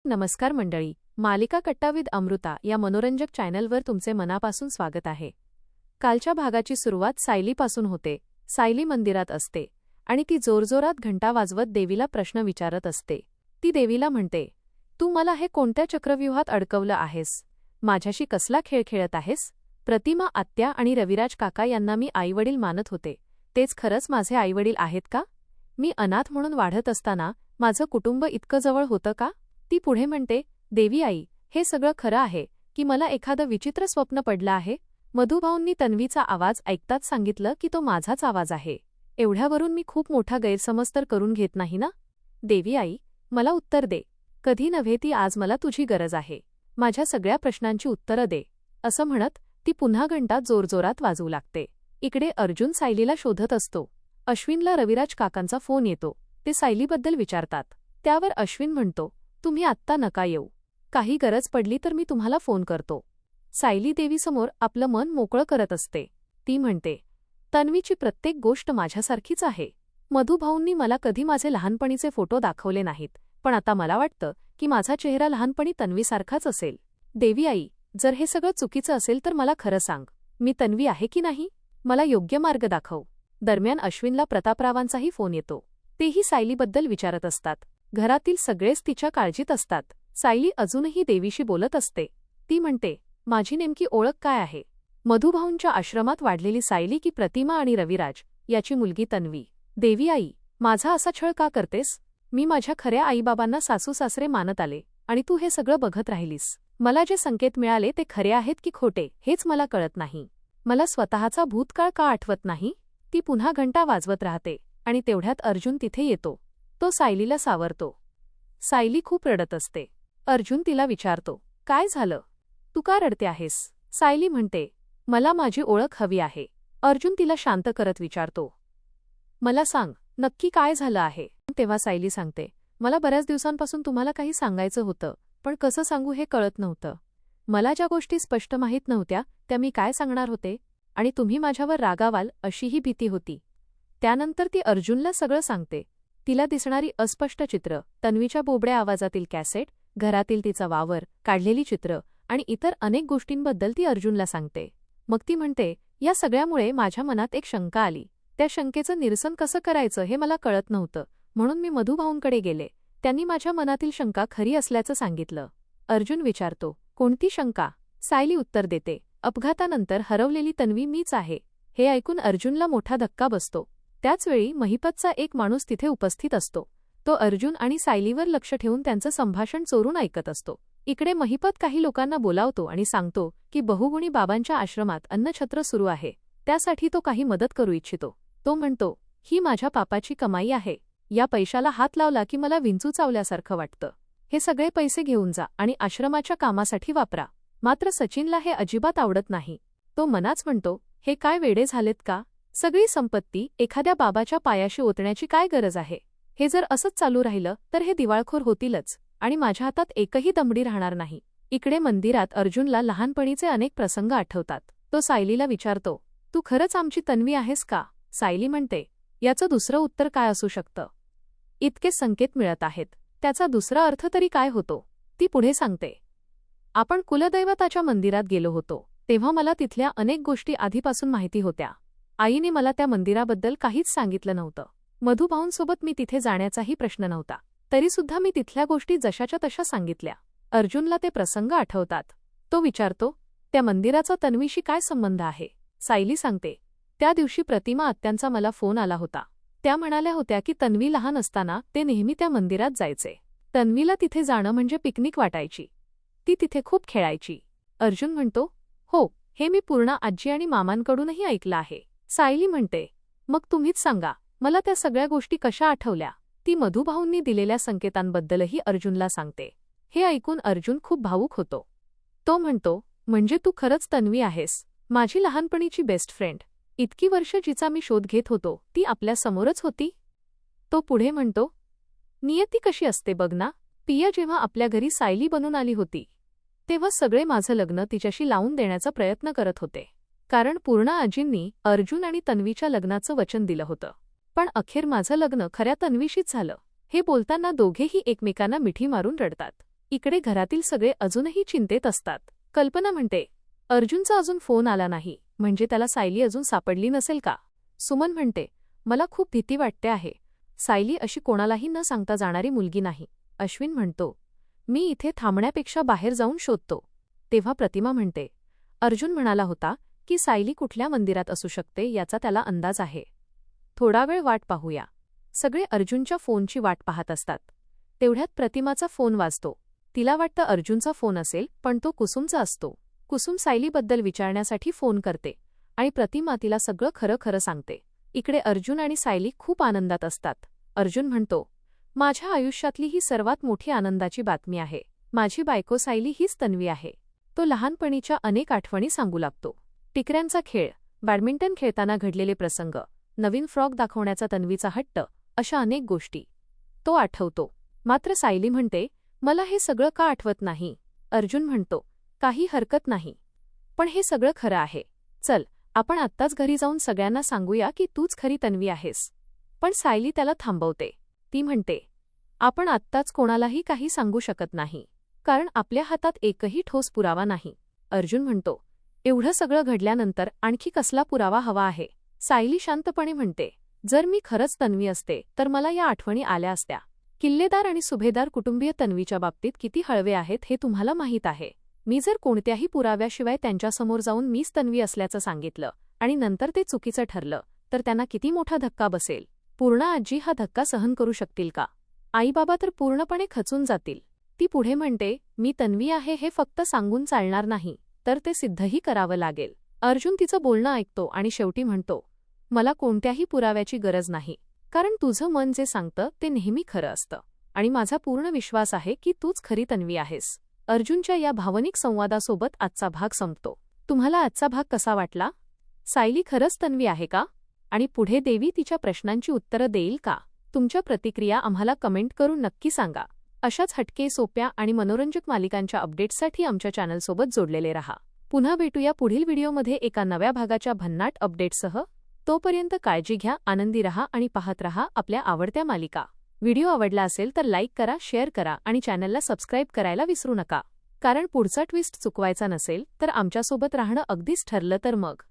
नमस्कार मंडळी, मालिका कट्टा विथ अमृता या मनोरंजक चॅनलवर तुमचे मनापासून स्वागत आहे। कालच्या भागाची सुरुवात सायलीपासून होते। सायली मंदिरात असते आणि ती जोरजोरात घंटा वाजवत देवीला प्रश्न विचारत असते। ती देवीला म्हणते, तू मला हे कोणत्या चक्रव्यूहात अडकवलं आहेस? माझ्याशी कसला खेळ खेळत आहेस? प्रतिमा आत्या आणि रविराज काका यांना मी आईवडील मानत होते, तेच खरंच माझे आईवडील आहेत का? मी अनाथ म्हणून वाढत असताना माझं कुटुंब इतकं जवळ होतं का? ती पुढे म्हणते, देवी आई, हे सगळं खरं आहे की मला एखादं विचित्र स्वप्न पडलं आहे? मधुभाऊंनी तन्वीचा आवाज ऐकताच सांगितलं की तो माझाच आवाज आहे। एवढ्यावरून मी खूप मोठा गैरसमज तर करून घेत नाही ना? देवी आई, मला उत्तर दे, कधी नव्हे ती आज मला तुझी गरज आहे। माझ्या सगळ्या प्रश्नांची उत्तरं दे। असं म्हणत ती पुन्हा घंटा जोरजोरात वाजवू लागते। इकडे अर्जुन सायलीला शोधत असतो। अश्विनला रविराज काकांचा फोन येतो। ते सायलीबद्दल विचारतात। त्यावर अश्विन म्हणतो, तुम्ही आत्ता नका येऊ, काही गरज पडली तर मी तुम्हाला फोन करतो। सायली देवीसमोर आपलं मन मोकळं करत असते। ती म्हणते, तन्वीची प्रत्येक गोष्ट माझ्यासारखीच आहे। मधुभाऊंनी मला कधी माझे लहानपणीचे फोटो दाखवले नाहीत, पण आता मला वाटतं की माझा चेहरा लहानपणी तन्वीसारखाच असेल। देवी आई, जर हे सगळं चुकीचं असेल तर मला खरं सांग, मी तन्वी आहे की नाही? मला योग्य मार्ग दाखव। दरम्यान अश्विनला प्रतापरावांचाही फोन येतो। तेही सायलीबद्दल विचारत असतात। घरातील सगळेच तिच्या काळजीत असतात। सायली अजूनही देवीशी बोलत असते। ती म्हणते, माझी नेमकी ओळख काय आहे? मधुभाऊंच्या आश्रमात वाढलेली सायली की प्रतिमा आणि रविराज याची मुलगी तन्वी? देवी आई, माझा असा छळ का करतेस? मी माझ्या खऱ्या आईबाबांना सासू सासरे मानत आले आणि तू हे सगळं बघत राहिलीस। मला जे संकेत मिळाले ते खरे आहेत की खोटे हेच मला कळत नाही। मला स्वतःचा भूतकाळ का आठवत नाही? ती पुन्हा घंटा वाजवत राहते आणि तेवढ्यात अर्जुन तिथे येतो। तो सायलीला सावरतो। सायली खूप रडत असते। अर्जुन तिला विचारतो, काय झालं? तू का रडते आहेस? सायली म्हणते, मला माझी ओळख हवी आहे। अर्जुन तिला शांत करत विचारतो, मला सांग, नक्की काय झालं आहे? तेव्हा सायली सांगते, मला बऱ्याच दिवसांपासून तुम्हाला काही सांगायचं होतं, पण कसं सांगू हे कळत नव्हतं। मला ज्या गोष्टी स्पष्ट माहीत नव्हत्या त्या मी काय सांगणार होते, आणि तुम्ही माझ्यावर रागावाल अशीही भीती होती। त्यानंतर ती अर्जुनला सगळं सांगते। तिला दिसणारी अस्पष्ट चित्र, तन्वीच्या बोबड्या आवाजातील कॅसेट, घरातील तिचा वावर, काढलेली चित्र आणि इतर अनेक गोष्टींबद्दल ती अर्जुनला सांगते। मग ती म्हणते, या सगळ्यामुळे माझ्या मनात एक शंका आली। त्या शंकेचं निरसन कसं करायचं हे मला कळत नव्हतं, म्हणून मी मधुभाऊंकडे गेले। त्यांनी माझ्या मनातील शंका खरी असल्याचं सांगितलं। अर्जुन विचारतो, कोणती शंका? सायली उत्तर देते, अपघातानंतर हरवलेली तन्वी मीच आहे। हे ऐकून अर्जुनला मोठा धक्का बसतो। त्याचवेळी महिपतचा एक माणूस तिथे उपस्थित असतो। तो अर्जुन आणि सायलीवर लक्ष ठेवून त्यांचं संभाषण चोरून ऐकत असतो। इकडे महिपत काही लोकांना बोलावतो आणि सांगतो की बहुगुणी बाबांच्या आश्रमात अन्नछत्र सुरू आहे, त्यासाठी तो काही मदत करू इच्छितो। तो म्हणतो, ही माझ्या पापाची कमाई आहे, या पैशाला हात लावला की मला विंचू चावल्यासारखं वाटतं। हे सगळे पैसे घेऊन जा आणि आश्रमाच्या कामासाठी वापरा। मात्र सचिनला हे अजिबात आवडत नाही। तो मनाच म्हणतो, हे काय वेडे झालेत का? सगळी संपत्ती एखाद्या बाबाच्या पायाशी ओतण्याची काय गरज आहे? हे जर असंच चालू राहिलं तर हे दिवाळखोर होतीलच आणि माझ्या हातात एकही दमडी राहणार नाही। इकडे मंदिरात अर्जुनला लहानपणीचे अनेक प्रसंग आठवतात। तो सायलीला विचारतो, तू खरंच आमची तन्वी आहेस का? सायली म्हणते, याचं दुसरं उत्तर काय असू शकतं? इतके संकेत मिळत आहेत, त्याचा दुसरा अर्थ तरी काय होतो? ती पुढे सांगते, आपण कुलदैवताच्या मंदिरात गेलो होतो, तेव्हा मला तिथल्या अनेक गोष्टी आधीपासून माहिती होत्या। आईने मला त्या मंदिराबद्दल काहीच सांगितलं नव्हतं। मधुभाऊंसोबत मी तिथे जाण्याचाही प्रश्न नव्हता, तरीसुद्धा मी तिथल्या गोष्टी जशाच्या तशा सांगितल्या। अर्जुनला ते प्रसंग आठवतात। तो विचारतो, त्या मंदिराचा तन्वीशी काय संबंध आहे? सायली सांगते, त्या दिवशी प्रतिमा आत्यांचा मला फोन आला होता। त्या म्हणाल्या होत्या की तन्वी लहान असताना ते नेहमी त्या मंदिरात जायचे। तन्वीला तिथे जाणं म्हणजे पिकनिक वाटायची, ती तिथे खूप खेळायची। अर्जुन म्हणतो, हो, हे मी पूर्ण आजी आणि मामांकडूनही ऐकलं आहे। सायली म्हणते, मग तुम्हीच सांगा, मला त्या सगळ्या गोष्टी कशा आठवल्या? ती मधुभाऊंनी दिलेल्या संकेतांबद्दलही अर्जुनला सांगते। हे ऐकून अर्जुन खूप भावूक होतो। तो म्हणतो, म्हणजे तू खरंच तन्वी आहेस, माझी लहानपणीची बेस्ट फ्रेंड। इतकी वर्ष जिचा मी शोध घेत होतो ती आपल्या समोरच होती? तो पुढे म्हणतो, नियती कशी असते बघ ना। पिया जेव्हा आपल्या घरी सायली बनून आली होती तेव्हा सगळे माझं लग्न तिच्याशी लावून देण्याचा प्रयत्न करत होते, कारण पूर्ण आजींनी अर्जुन आणि तन्वीच्या लग्नाचं वचन दिलं होतं। पण अखेर माझं लग्न खऱ्या तन्वीशीच झालं। हे बोलताना दोघेही एकमेकांना मिठी मारून रडतात। इकडे घरातील सगळे अजूनही चिंतेत असतात. कल्पना म्हणते, अर्जुनचा अजून फोन आला नाही, म्हणजे त्याला सायली अजून सापडली नसेल का? सुमन म्हणते, मला खूप भीती वाटते आहे. सायली अशी कोणालाही न सांगता जाणारी मुलगी नाही. अश्विन म्हणतो, मी इथे थांबण्यापेक्षा बाहेर जाऊन शोधतो. तेव्हा प्रतिमा म्हणते, अर्जुन म्हणाला होता की सायली कुठल्या मंदिरात असू शकते याचा त्याला अंदाज आहे. थोडा वेळ वाट पाहूया. सगळे अर्जुनच्या फोनची वाट पाहत असतात. तेवढ्यात प्रतिमाचा फोन वाजतो. तिला वाटतं अर्जुनचा फोन असेल, पण तो कुसुमचा असतो. कुसुम सायलीबद्दल विचारण्यासाठी फोन करते आणि प्रतिमा तिला सगळं खरं खरं सांगते. इकडे अर्जुन आणि सायली खूप आनंदात असतात. अर्जुन म्हणतो, माझ्या आयुष्यातली ही सर्वात मोठी आनंदाची बातमी आहे. माझी बायको सायली हीच तन्वी आहे. तो लहानपणीच्या अनेक आठवणी सांगू लागतो. टिकऱ्यांचा खेळ, बॅडमिंटन खेळताना घडलेले प्रसंग, नवीन फ्रॉक दाखवण्याचा तन्वीचा हट्ट, अशा अनेक गोष्टी तो आठवतो. मात्र सायली म्हणते, मला हे सगळं का आठवत नाही? अर्जुन म्हणतो, काही हरकत नाही, पण हे सगळं खरं आहे. चल, आपण आत्ताच घरी जाऊन सगळ्यांना सांगूया की तूच खरी तन्वी आहेस. पण सायली त्याला थांबवते. ती म्हणते, आपण आत्ताच कोणालाही काही सांगू शकत नाही, कारण आपल्या हातात एकही ठोस पुरावा नाही. अर्जुन म्हणतो, एवढं सगळं घडल्यानंतर आणखी कसला पुरावा हवा आहे? सायली शांतपणे म्हणते, जर मी खरंच तन्वी असते तर मला या आठवणी आल्या असत्या. किल्लेदार आणि सुभेदार कुटुंबीय तन्वीच्या बाबतीत किती हळवे आहेत हे तुम्हाला माहीत आहे. मी जर कोणत्याही पुराव्याशिवाय त्यांच्यासमोर जाऊन मीच तन्वी असल्याचं सांगितलं आणि नंतर ते चुकीचं ठरलं तर त्यांना किती मोठा धक्का बसेल. पूर्णा आजी हा धक्का सहन करू शकतील का? आईबाबा तर पूर्णपणे खचून जातील. ती पुढे म्हणते, मी तन्वी आहे हे फक्त सांगून चालणार नाही, तर ते सिद्धही करावं लागेल. अर्जुन तिचं बोलणं ऐकतो आणि शेवटी म्हणतो, मला कोणत्याही पुराव्याची गरज नाही, कारण तुझं मन जे सांगतं ते नेहमी खरं असतं आणि माझा पूर्ण विश्वास आहे की तूच खरी तन्वी आहेस. अर्जुनच्या या भावनिक संवादासोबत आजचा भाग संपतो. तुम्हाला आजचा भाग कसा वाटला? सायली खरंच तन्वी आहे का? आणि पुढे देवी तिच्या प्रश्नांची उत्तरं देईल का? तुमच्या प्रतिक्रिया आम्हाला कमेंट करून नक्की सांगा. अशाच हटके, सोप्या आणि मनोरंजक मालिकांच्या अपडेट्ससाठी आमच्या चॅनलसोबत जोडलेले रहा. पुन्हा भेटूया पुढील व्हिडिओमध्ये एका नव्या भागाच्या भन्नाट अपडेट्ससह. तोपर्यंत काळजी घ्या, आनंदी रहा आणि पाहत रहा आपल्या आवडत्या मालिका. व्हिडिओ आवडला असेल तर लाईक करा, शेअर करा आणि चॅनलला सबस्क्राईब करायला विसरू नका. कारण पुढचा ट्विस्ट चुकवायचा नसेल तर आमच्यासोबत राहणं अगदीच ठरलं तर मग